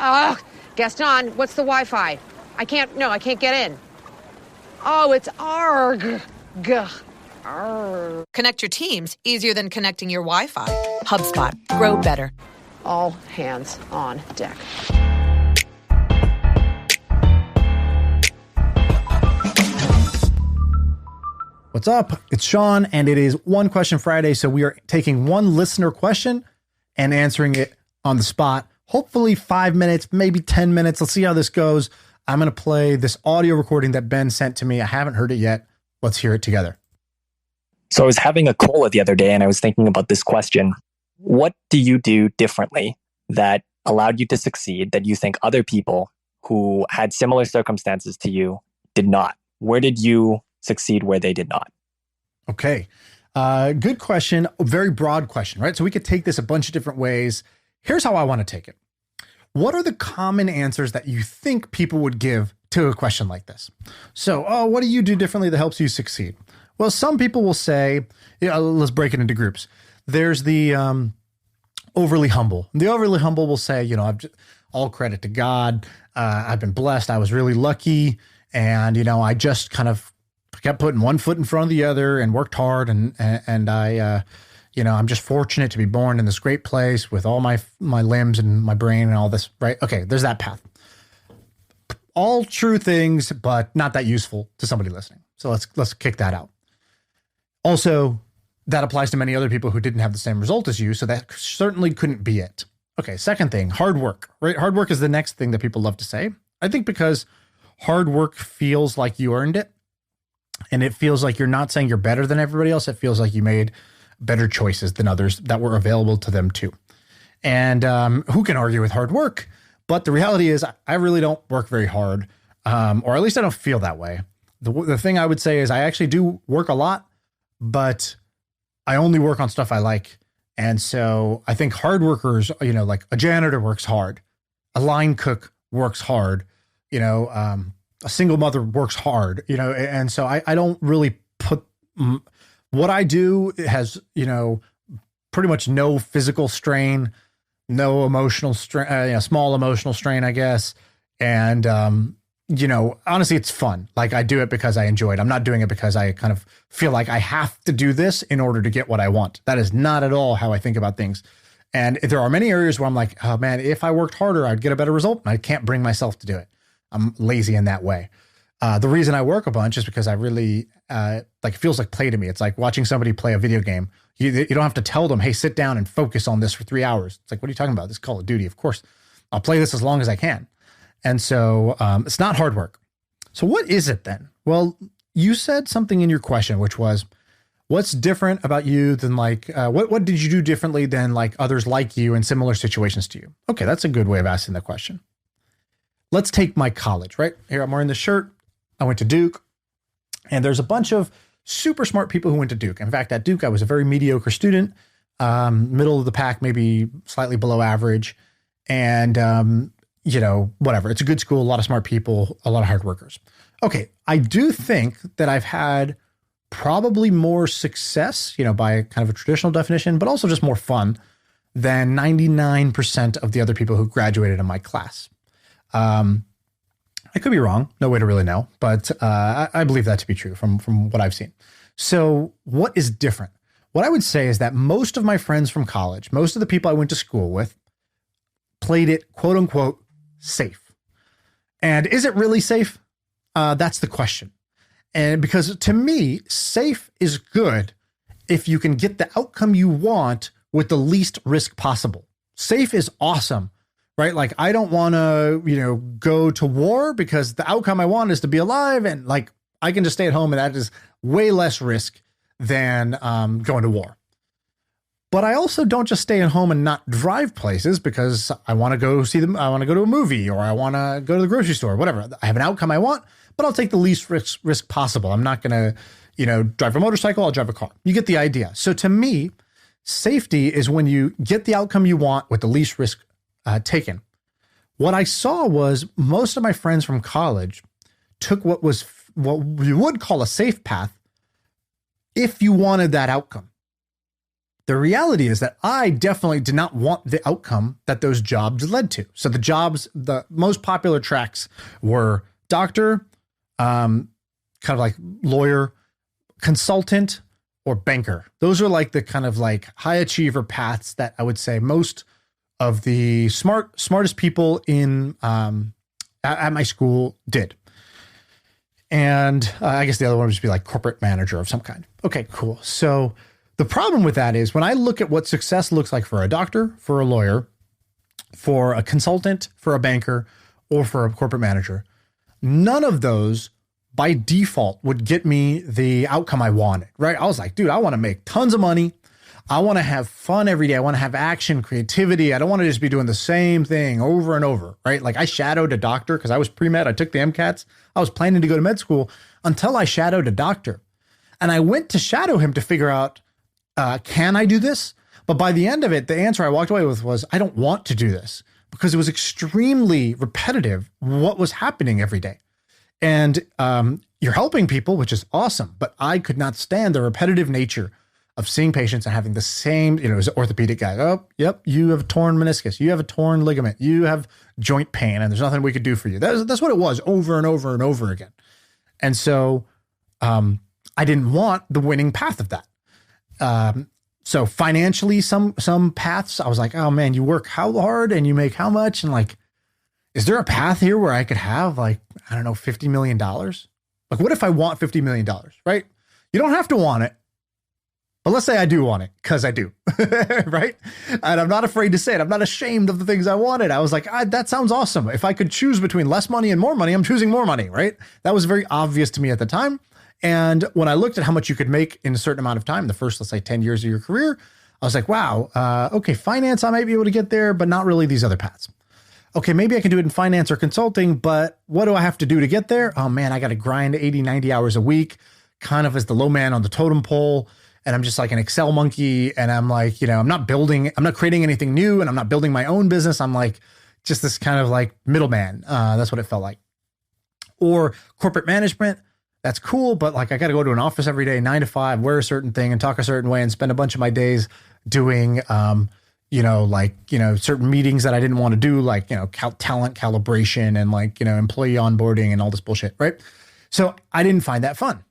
Ugh, Gaston, what's the Wi-Fi? I can't get in. Oh, it's ARG. Gah. Arg. Connect your teams easier than connecting your Wi-Fi. HubSpot. Grow better. All hands on deck. What's up? It's Sean, and it is One Question Friday, so we are taking one listener question and answering it on the spot. Hopefully 5 minutes, maybe 10 minutes. Let's see how this goes. I'm going to play this audio recording that Ben sent to me. I haven't heard it yet. Let's hear it together. So I was having a cola the other day, and I was thinking about this question. What do you do differently that allowed you to succeed that you think other people who had similar circumstances to you did not? Where did you succeed where they did not? Okay. Good question. A very broad question, right? So we could take this a bunch of different ways. Here's how I want to take it. What are the common answers that you think people would give to a question like this? So, what do you do differently that helps you succeed? Well, some people will say, let's break it into groups. There's the overly humble. The overly humble will say, all credit to God. I've been blessed. I was really lucky. And, I just kind of kept putting one foot in front of the other and worked hard. And I, I'm just fortunate to be born in this great place with all my limbs and my brain and all this, right? Okay, there's that path. All true things, but not that useful to somebody listening. So let's kick that out. Also, that applies to many other people who didn't have the same result as you, so that certainly couldn't be it. Okay, second thing, hard work, right? Hard work is the next thing that people love to say. I think because hard work feels like you earned it, and it feels like you're not saying you're better than everybody else. It feels like you made better choices than others that were available to them too. And who can argue with hard work? But the reality is I really don't work very hard, or at least I don't feel that way. The thing I would say is I actually do work a lot, but I only work on stuff I like. And so I think hard workers, like a janitor works hard, a line cook works hard, a single mother works hard, and so I don't really put what I do has, pretty much no physical strain, no emotional strain, small emotional strain, I guess. And, honestly, it's fun. Like I do it because I enjoy it. I'm not doing it because I kind of feel like I have to do this in order to get what I want. That is not at all how I think about things. And there are many areas where I'm like, oh man, if I worked harder, I'd get a better result. And I can't bring myself to do it. I'm lazy in that way. The reason I work a bunch is because I really, it feels like play to me. It's like watching somebody play a video game. You don't have to tell them, hey, sit down and focus on this for 3 hours. It's like, what are you talking about? This is Call of Duty. Of course, I'll play this as long as I can. And so it's not hard work. So what is it then? Well, you said something in your question, which was, what's different about you than what did you do differently than like others like you in similar situations to you? Okay, that's a good way of asking the question. Let's take my college, right? Here, I'm wearing this shirt. I went to Duke, and there's a bunch of super smart people who went to Duke. In fact, at Duke, I was a very mediocre student, middle of the pack, maybe slightly below average. And, whatever. It's a good school, a lot of smart people, a lot of hard workers. Okay, I do think that I've had probably more success, by kind of a traditional definition, but also just more fun than 99% of the other people who graduated in my class. I could be wrong. No way to really know, but I believe that to be true from what I've seen. So what is different? What I would say is that most of my friends from college, most of the people I went to school with, played it, quote unquote, safe. And is it really safe? That's the question. And because to me, safe is good if you can get the outcome you want with the least risk possible. Safe is awesome. Right? Like, I don't want to, go to war because the outcome I want is to be alive. And like, I can just stay at home, and that is way less risk than going to war. But I also don't just stay at home and not drive places because I want to go see them. I want to go to a movie, or I want to go to the grocery store, whatever. I have an outcome I want, but I'll take the least risk possible. I'm not going to, drive a motorcycle. I'll drive a car. You get the idea. So to me, safety is when you get the outcome you want with the least risk taken. What I saw was most of my friends from college took what you would call a safe path if you wanted that outcome. The reality is that I definitely did not want the outcome that those jobs led to. So the most popular tracks were doctor, kind of like lawyer, consultant, or banker. Those are like the kind of like high achiever paths that I would say most of the smartest people in at my school did. And I guess the other one would just be like corporate manager of some kind. Okay, cool. So the problem with that is when I look at what success looks like for a doctor, for a lawyer, for a consultant, for a banker, or for a corporate manager, none of those by default would get me the outcome I wanted, right? I was like, dude, I want to make tons of money. I want to have fun every day. I want to have action, creativity. I don't want to just be doing the same thing over and over, right? Like I shadowed a doctor because I was pre-med. I took the MCATs. I was planning to go to med school until I shadowed a doctor. And I went to shadow him to figure out, can I do this? But by the end of it, the answer I walked away with was, I don't want to do this because it was extremely repetitive what was happening every day. And you're helping people, which is awesome. But I could not stand the repetitive nature of seeing patients and having the same, as an orthopedic guy. Oh, yep, you have a torn meniscus. You have a torn ligament. You have joint pain, and there's nothing we could do for you. That's what it was over and over and over again. And so I didn't want the winning path of that. So financially, some paths, I was like, oh man, you work how hard and you make how much? And like, is there a path here where I could have like, I don't know, $50 million? Like, what if I want $50 million, right? You don't have to want it, but let's say I do want it because I do, right? And I'm not afraid to say it. I'm not ashamed of the things I wanted. I was like, that sounds awesome. If I could choose between less money and more money, I'm choosing more money, right? That was very obvious to me at the time. And when I looked at how much you could make in a certain amount of time, the first, let's say 10 years of your career, I was like, wow, okay, finance, I might be able to get there, but not really these other paths. Okay, maybe I can do it in finance or consulting, but what do I have to do to get there? Oh man, I got to grind 80, 90 hours a week, kind of as the low man on the totem pole. And I'm just like an Excel monkey. And I'm like, I'm not creating anything new, and I'm not building my own business. I'm like just this kind of like middleman. That's what it felt like. Or corporate management. That's cool, but like I got to go to an office every day, 9 to 5, wear a certain thing and talk a certain way and spend a bunch of my days doing, certain meetings that I didn't want to do, like, talent calibration and like, employee onboarding and all this bullshit, right? So I didn't find that fun.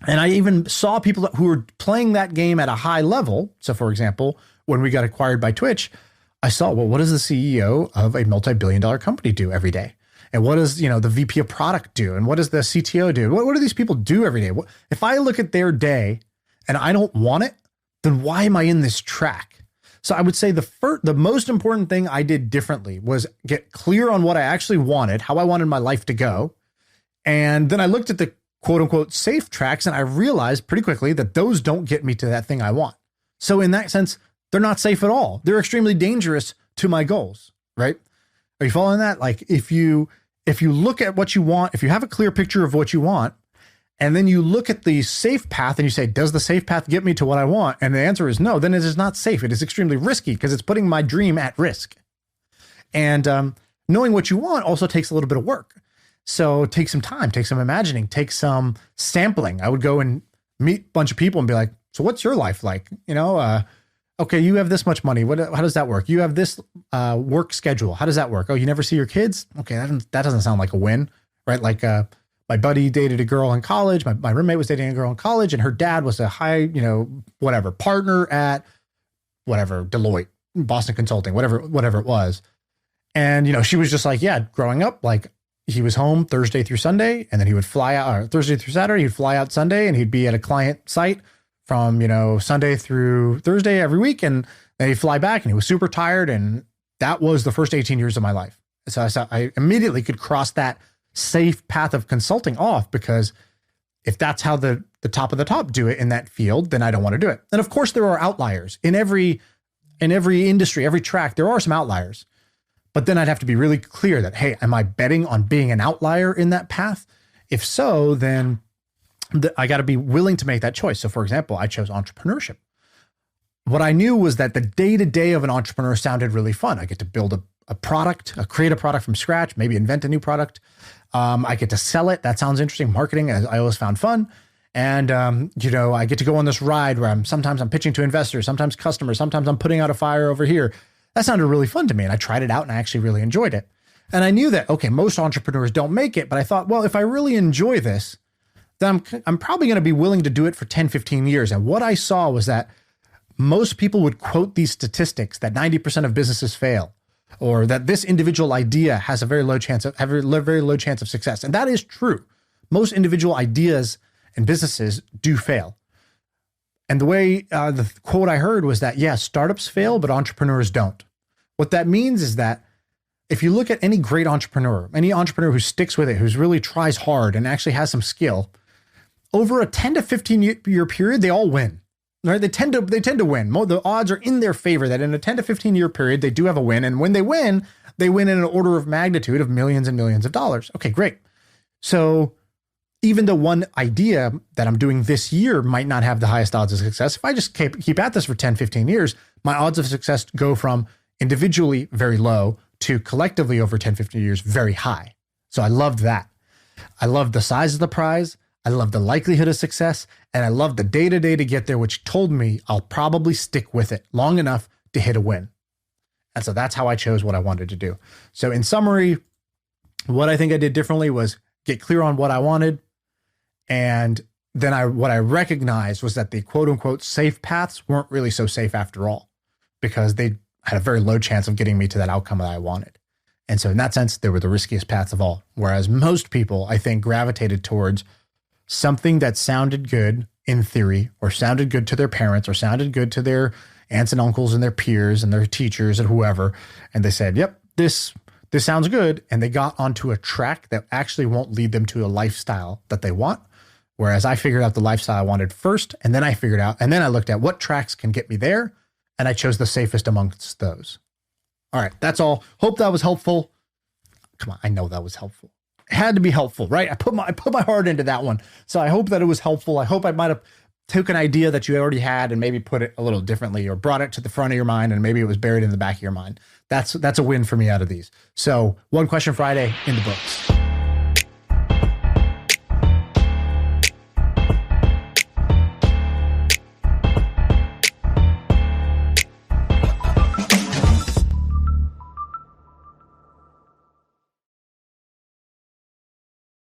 And I even saw people who were playing that game at a high level. So for example, when we got acquired by Twitch, I saw, well, what does the CEO of a multi-billion-dollar company do every day? And what does, the VP of product do? And what does the CTO do? What do these people do every day? If I look at their day and I don't want it, then why am I in this track? So I would say the most important thing I did differently was get clear on what I actually wanted, how I wanted my life to go. And then I looked at the quote unquote safe tracks, and I realized pretty quickly that those don't get me to that thing I want. So in that sense, they're not safe at all. They're extremely dangerous to my goals, right? Are you following that? Like if you look at what you want, if you have a clear picture of what you want, and then you look at the safe path and you say, does the safe path get me to what I want? And the answer is no, then it is not safe. It is extremely risky because it's putting my dream at risk. And knowing what you want also takes a little bit of work. So take some time, take some imagining, take some sampling. I would go and meet a bunch of people and be like, so what's your life like? Okay, you have this much money. How does that work? You have this work schedule. How does that work? Oh, you never see your kids? Okay, that doesn't sound like a win, right? Like my buddy dated a girl in college. My roommate was dating a girl in college, and her dad was a high, partner at whatever, Deloitte, Boston Consulting, whatever it was. And, she was just like, yeah, growing up, like he was home Thursday through Sunday, and then he would fly out, or Thursday through Saturday, he'd fly out Sunday, and he'd be at a client site from, Sunday through Thursday every week. And then he'd fly back, and he was super tired. And that was the first 18 years of my life. So I immediately could cross that safe path of consulting off, because if that's how the top of the top do it in that field, then I don't want to do it. And of course there are outliers in every industry, every track, there are some outliers, but then I'd have to be really clear that, hey, am I betting on being an outlier in that path? If so, then I got to be willing to make that choice. So for example, I chose entrepreneurship. What I knew was that the day-to-day of an entrepreneur sounded really fun. I get to build a product, create a product from scratch, maybe invent a new product. I get to sell it. That sounds interesting. Marketing, I always found fun. And, I get to go on this ride where sometimes I'm pitching to investors, sometimes customers, sometimes I'm putting out a fire over here. That sounded really fun to me. And I tried it out and I actually really enjoyed it. And I knew that, okay, most entrepreneurs don't make it, but I thought, well, if I really enjoy this, then I'm probably going to be willing to do it for 10, 15 years. And what I saw was that most people would quote these statistics that 90% of businesses fail, or that this individual idea has a very low chance of success. And that is true. Most individual ideas and businesses do fail. And the way the quote I heard was that, yes, startups fail, but entrepreneurs don't. What that means is that if you look at any great entrepreneur, any entrepreneur who sticks with it, who's really tries hard and actually has some skill, over a 10 to 15 year period, they all win. Right? They tend to win. The odds are in their favor that in a 10 to 15 year period, they do have a win. And when they win in an order of magnitude of millions and millions of dollars. Okay, great. So even though one idea that I'm doing this year might not have the highest odds of success, if I just keep at this for 10, 15 years, my odds of success go from individually very low to collectively over 10, 15 years, very high. So I loved that. I loved the size of the prize. I loved the likelihood of success. And I loved the day-to-day to get there, which told me I'll probably stick with it long enough to hit a win. And so that's how I chose what I wanted to do. So in summary, what I think I did differently was get clear on what I wanted. And then what I recognized was that the quote unquote safe paths weren't really so safe after all, because they had a very low chance of getting me to that outcome that I wanted. And so in that sense, they were the riskiest paths of all. Whereas most people, I think, gravitated towards something that sounded good in theory, or sounded good to their parents, or sounded good to their aunts and uncles and their peers and their teachers and whoever. And they said, yep, this sounds good. And they got onto a track that actually won't lead them to a lifestyle that they want. Whereas I figured out the lifestyle I wanted first, and then I looked at what tracks can get me there. And I chose the safest amongst those. All right, that's all. Hope that was helpful. Come on, I know that was helpful. It had to be helpful, right? I put my heart into that one. So I hope that it was helpful. I hope I might have took an idea that you already had and maybe put it a little differently, or brought it to the front of your mind and maybe it was buried in the back of your mind. That's a win for me out of these. So One Question Friday in the books.